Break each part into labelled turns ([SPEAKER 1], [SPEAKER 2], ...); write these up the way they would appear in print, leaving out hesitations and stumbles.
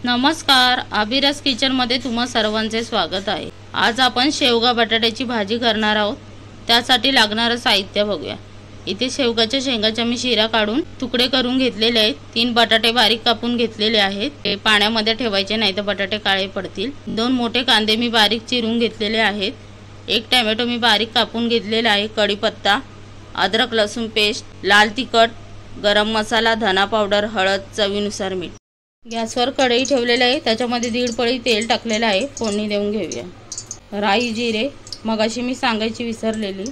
[SPEAKER 1] नमस्कार, अभिरस किचनमध्ये तुम्हा सर्वांचे स्वागत आहे। आज आपण शेवगा बटाट्याची भाजी करणार आहोत। त्यासाठी लागणारे साहित्य बघूया। इथे शेवगाच्या शेंगाचा मी शिरा काढून तुकडे करून घेतलेले आहेत। 3 बटाटे बारीक कापून घेतलेले आहेत। ते पाण्यामध्ये ठेवायचे नाही तर बटाटे काळे पडतील। 2 मोठे कांदे मी बारीक चिरून घेतलेले आहेत। 1 टोमॅटो मी बारीक कापून घेतलेला आहे। कढीपत्ता, अद्रक लसूण पेस्ट, लाल तिखट, गरम मसाला, धना पावडर, हळद, चवीनुसार मीठ। गॅसवर कढई ठेवलेली आहे। त्याच्यामध्ये 1.5 पळी तेल टाकलेलं आहे। फोडणी देऊन घेऊया। राई, जिरे मगाशी मी सांगायची विसरलेली,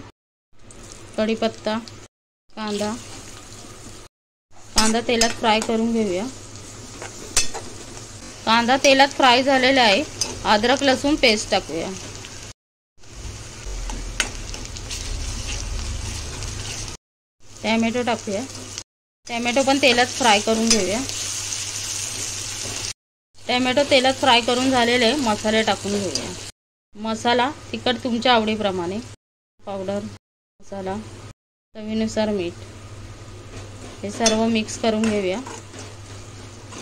[SPEAKER 1] कढीपत्ता, कांदा तेलात फ्राय करून घेऊया। कांदा तेलात फ्राय झालेला आहे। अद्रक लसूण पेस्ट टाकूया। टोमॅटो टाकूया। टोमॅटो पण तेलात फ्राय करून घेऊया। टोमॅटो तेलात फ्राय करून झालेले मसाले टाकून घेऊया। मसाला तिखट तुमच्या आवडीप्रमाणे, पावडर, मसाला, चवीनुसार मीठ, हे सर्व मिक्स करून घेऊया।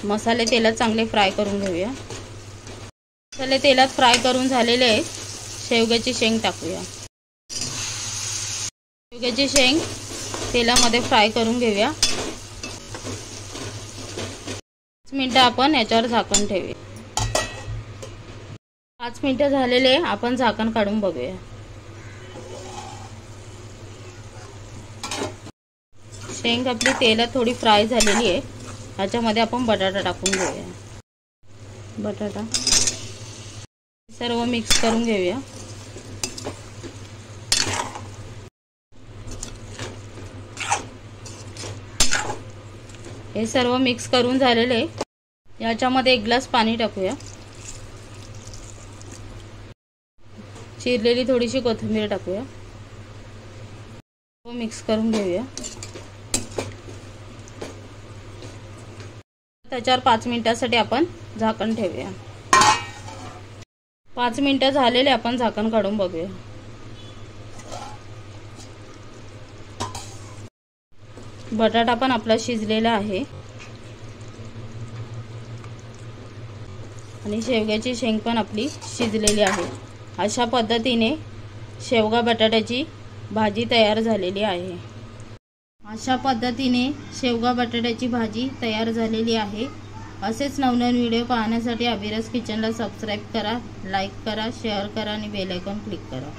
[SPEAKER 1] मसाले तेलात चांगले फ्राय करून घेऊया। मसाले तेलात फ्राय करून झालेले आहेत। शेवग्याची शेंग टाकूया। शेवग्याची शेंग तेलामध्ये फ्राय करून घेऊया। 5 मिनिटं आपण याच्यावर झाकण ठेवूया। 5 मिनिटं झालेले, आपण झाकण काढून बघूया। शेंग आपली तेलात थोडी फ्राय झालेली आहे। ह्याच्यामध्ये आपण बटाटा टाकून घेऊया। बटाटा सर्व मिक्स करून घेऊया। हे सर्व मिक्स करून झालेले, याच्यामध्ये 1 ग्लास पाणी टाकूया। चिरलेली थोडीशी कोथिंबीर टाकूया। मिक्स करून घेऊया। त्याच्यावर 5 मिनिटांसाठी आपण झाकण ठेवूया। 5 मिनिटं झालेले, आपण झाकण काढून बघूया। बटाटा पण आपला शिजलेला आहे आणि शेवग्याची शेंग पण आपली शिजलेली आहे। अशा पद्धतीने शेवगा बटाट्याची भाजी तयार झालेली आहे। असेच नवनवीन व्हिडिओ पाहण्यासाठी अभिरस किचनला सबस्क्राइब करा, लाईक करा, शेअर करा आणि बेल आयकॉन क्लिक करा।